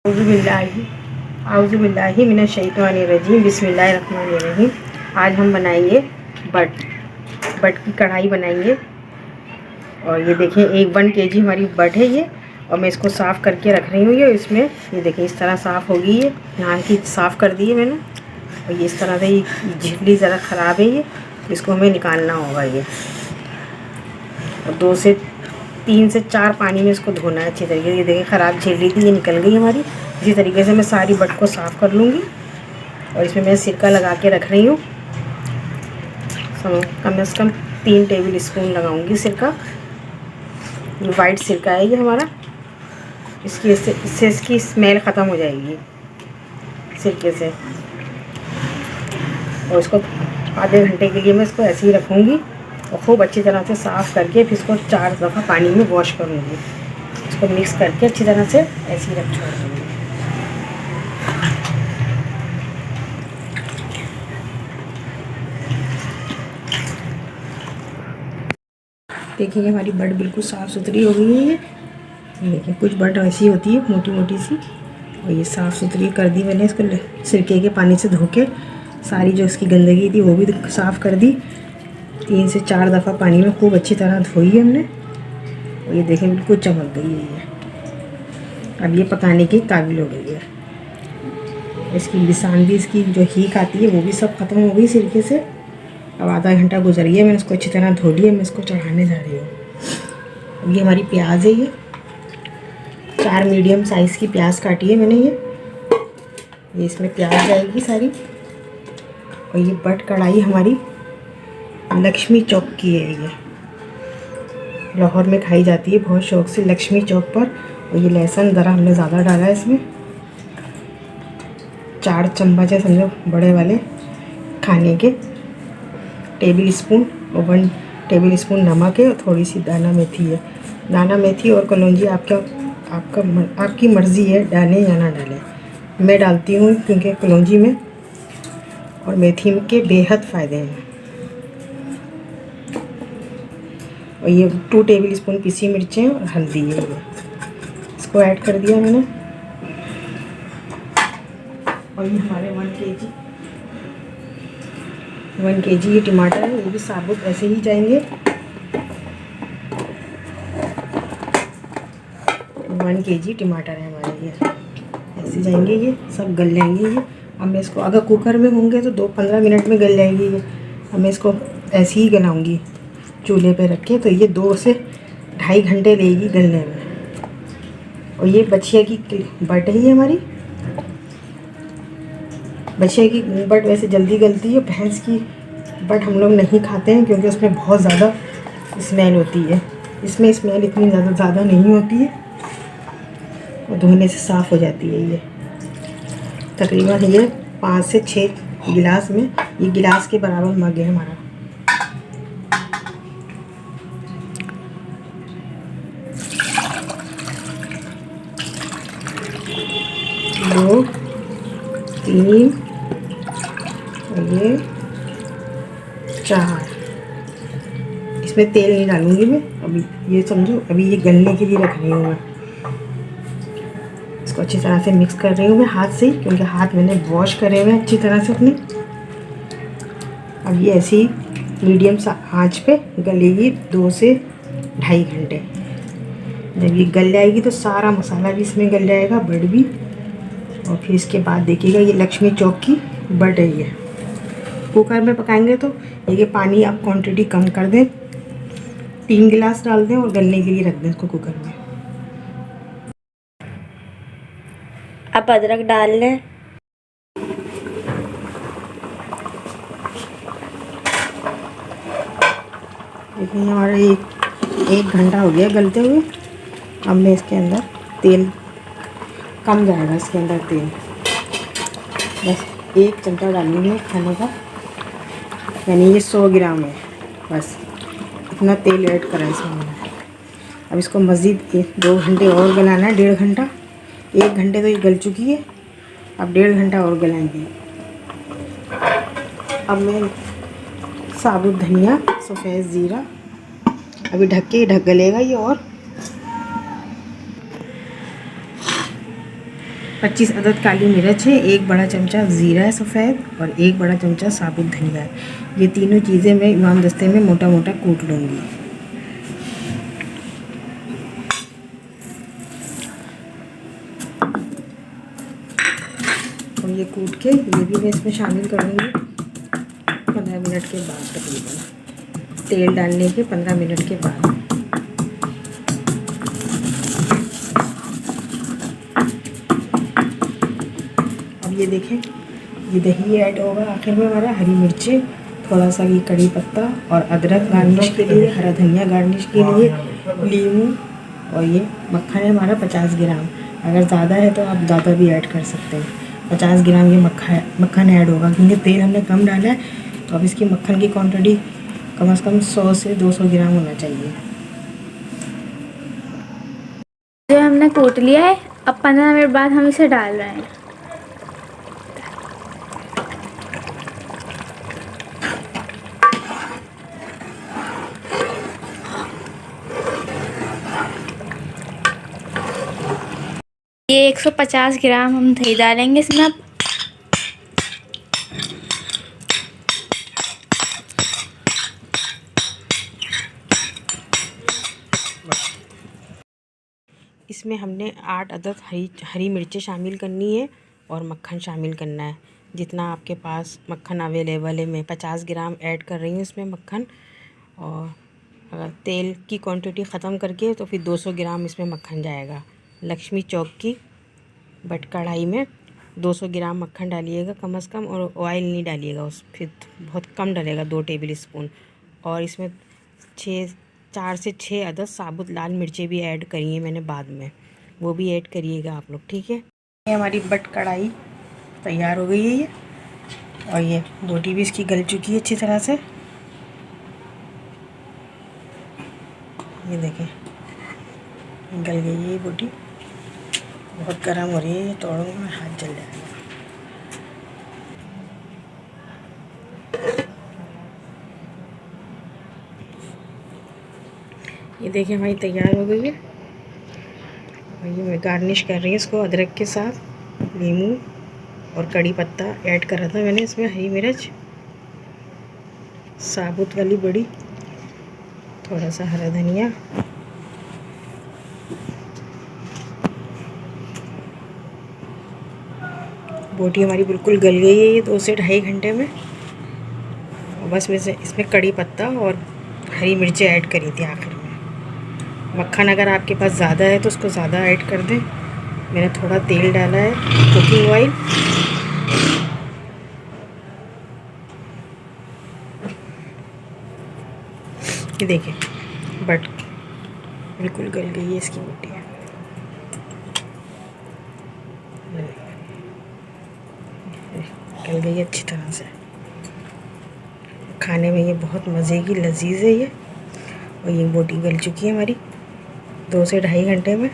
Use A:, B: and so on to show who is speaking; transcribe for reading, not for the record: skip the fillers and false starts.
A: आउज़ुबिल्लाहि मिनश्शैतानिर्रजीम बिस्मिल्लाहिर्रहमानिर्रहीम। आज हम बनाएंगे बट की कढ़ाई बनाएंगे। और ये देखिए 1 kg हमारी बट है ये, और मैं इसको साफ़ करके रख रही हूँ। ये इसमें ये देखिए इस तरह साफ़ होगी। ये यहाँ की साफ़ कर दी है मैंने, और ये इस तरह से ये झिल्ली ज़रा ख़राब है ये, इसको हमें निकालना होगा ये। और 2 से 3 से 4 पानी में इसको धोना है अच्छी तरीके से। ये देखिए ख़राब झिल्ली थी, ये निकल गई हमारी। इसी तरीके से मैं सारी बट को साफ़ कर लूँगी। और इसमें मैं सिरका लगा के रख रही हूँ, कम से कम 3 टेबल स्पून लगाऊंगी सिरका। वाइट सिरका है ये हमारा, इससे इसकी स्मेल ख़त्म हो जाएगी सिरके से। और इसको आधे घंटे के लिए मैं इसको ऐसे ही रखूँगी, और खूब अच्छी तरह से साफ़ करके फिर इसको 4 दफ़ा पानी में वॉश करूँगी। इसको मिक्स करके अच्छी तरह से ऐसे ही रख छोड़ दूँगी। देखिए हमारी बट बिल्कुल साफ़ सुथरी हो गई है ये। देखिए कुछ बट ऐसी होती है मोटी मोटी सी, और ये साफ़ सुथरी कर दी मैंने। इसको सिरके के पानी से धो के सारी जो इसकी गंदगी थी वो भी साफ़ कर दी। 3 से 4 दफ़ा पानी में खूब अच्छी तरह धोई है हमने, और ये देखें बिल्कुल चमक गई है ये। अब ये पकाने की काबिल हो गई है। इसकी लिसान भी, इसकी जो हीक आती है वो भी सब ख़त्म हो गई सिरके से। अब आधा घंटा गुजर गया, मैंने इसको अच्छी तरह धो लिया। मैं इसको चढ़ाने जा रही हूँ। अब ये हमारी प्याज है, ये 4 मीडियम साइज़ की प्याज काटी है मैंने ये इसमें प्याज जाएगी सारी। और ये बट कढ़ाई हमारी लक्ष्मी चौक की है, ये लाहौर में खाई जाती है बहुत शौक़ से लक्ष्मी चौक पर। और ये लहसुन ज़रा हमने ज़्यादा डाला है इसमें, 4 चम्मच है समझो बड़े वाले खाने के टेबल स्पून। और 1 टेबल स्पून नमक है, और थोड़ी सी दाना मेथी है। दाना मेथी और कलौंजी आपकी मर्ज़ी है डालें या ना डालें। मैं डालती हूँ क्योंकि कलौंजी में और मेथी के बेहद फ़ायदे हैं। और ये 2 टेबल स्पून पिसी मिर्चें और हल्दी है, ये इसको ऐड कर दिया मैंने। और ये हमारे 1 kg ये टमाटर है, ये भी साबुत ऐसे ही जाएंगे। 1 kg टमाटर है हमारे, ये ऐसे जाएंगे, ये सब गल जाएंगे ये। अब मैं इसको, अगर कुकर में होंगे तो 2-15 मिनट में गल जाएगी ये। अब मैं इसको ऐसे ही गलाऊंगी चूल्हे पे रख के, तो ये 2 से 2.5 घंटे लेगी गलने में। और ये बछिया की बट है ये हमारी। बछिया की बट वैसे जल्दी गलती है, भैंस की बट हम लोग नहीं खाते हैं क्योंकि उसमें बहुत ज़्यादा स्मेल होती है। इसमें स्मेल इतनी ज़्यादा नहीं होती है, और धोने से साफ़ हो जाती है ये। तकरीबन ये 5 से 6 गिलास में, ये गिलास के बराबर मग है हमारा। दो, 3 और ये 4। इसमें तेल नहीं डालूंगी मैं अभी, ये समझो अभी ये गलने के लिए रख रही हूँ मैं। इसको अच्छी तरह से मिक्स कर रही हूँ मैं हाथ से, क्योंकि हाथ मैंने वॉश करे हुए हैं अच्छी तरह से अपने। अब ये ऐसी मीडियम आंच पे गलेगी 2 से 2.5 घंटे। जब ये गल जाएगी तो सारा मसाला भी इसमें गल जाएगा, बट भी। और फिर इसके बाद देखिएगा ये लक्ष्मी चौक की बट है ये। कुकर में पकाएंगे तो ये पानी आप क्वांटिटी कम कर दें, 3 गिलास डाल दें और गलने के लिए रख दें इसको कुकर में।
B: अब अदरक डाल लें।
A: देखिए हमारा 1 घंटा हो गया गलते हुए। अब मैं इसके अंदर तेल कम जाएगा, इसके अंदर तेल बस 1 चमचा डालूंगी खाने का, यानी ये 100 ग्राम है, बस इतना तेल ऐड करा है इसमें मैंने। अब इसको मज़ीद 2 घंटे और गलाना है, 1.5 घंटा। 1 घंटे तो ये गल चुकी है, अब 1.5 घंटा और गलाएंगे। अब मैं साबुत धनिया, सफ़ेद ज़ीरा, अभी ढक गलेगा ये। और 25 अदद काली मिर्च है, 1 बड़ा चमचा ज़ीरा है सफ़ेद और 1 बड़ा चमचा साबुत धनिया है। ये तीनों चीज़ें मैं इमाम दस्ते में मोटा मोटा कूट लूँगी। और ये कूट के ये भी मैं इसमें शामिल कर दूँगी 15 मिनट के बाद, तकरीबन तेल डालने के 15 मिनट के बाद। अब ये देखें, ये दही ऐड होगा आखिर में हमारा, हरी मिर्चें, थोड़ा सा ये कड़ी पत्ता और अदरक गार्निश के लिए, हरा धनिया गार्निश के लिए, नींबू, और ये मक्खन है हमारा 50 ग्राम। अगर ज़्यादा है तो आप ज़्यादा भी ऐड कर सकते हैं। 50 ग्राम ये मक्खन ऐड होगा, क्योंकि तेल हमने कम डाला है, तो अब इसकी मक्खन की क्वांटिटी कम से कम 100 से 200 ग्राम होना चाहिए।
B: जो हमने कूट लिया है, अब 15 मिनट बाद हम इसे डाल रहे हैं। ये 150 ग्राम हम दही डालेंगे इसमें। अब
A: इसमें हमने 8 अदद हरी मिर्चें शामिल करनी है और मक्खन शामिल करना है। जितना आपके पास मक्खन अवेलेबल है, मैं 50 ग्राम ऐड कर रही हूँ इसमें मक्खन। और अगर तेल की क्वांटिटी ख़त्म करके तो फिर 200 ग्राम इसमें मक्खन जाएगा। लक्ष्मी चौक की बट कढ़ाई में 200 ग्राम मक्खन डालिएगा कम से कम, और ऑयल नहीं डालिएगा, उस फिर बहुत कम डालेगा, 2 टेबल स्पून। और इसमें 4 से 6 अदद साबुत लाल मिर्चें भी ऐड करी है मैंने बाद में, वो भी ऐड करिएगा आप लोग, ठीक है। ये हमारी बट कढ़ाई तैयार हो गई है ये, और ये बोटी भी इसकी गल चुकी है अच्छी तरह से। ये देखें गल गई है ये बोटी, बहुत गर्म हो रही है, ये तोड़ूंगा मैं हाथ जल जाएगा। ये देखिए हमारी तैयार हो गई है, और ये मैं गार्निश कर रही हूँ इसको अदरक के साथ, नींबू और कड़ी पत्ता ऐड करा था मैंने इसमें, हरी मिर्च, साबुत वाली बड़ी, थोड़ा सा हरा धनिया। बोटी हमारी बिल्कुल गल गई है ये 2 से ढाई घंटे में। और बस मैं इसमें कड़ी पत्ता और हरी मिर्चें ऐड करी थी आखिर में। मक्खन अगर आपके पास ज़्यादा है तो उसको ज़्यादा ऐड कर दें। मैंने थोड़ा तेल डाला है, कुकिंग ऑयल। ये देखिए बट बिल्कुल गल गई है इसकी बोटी, गल गई अच्छी तरह से। खाने में ये बहुत मज़े की लजीज है ये, और ये बोटी गल चुकी है हमारी 2 से ढाई घंटे में।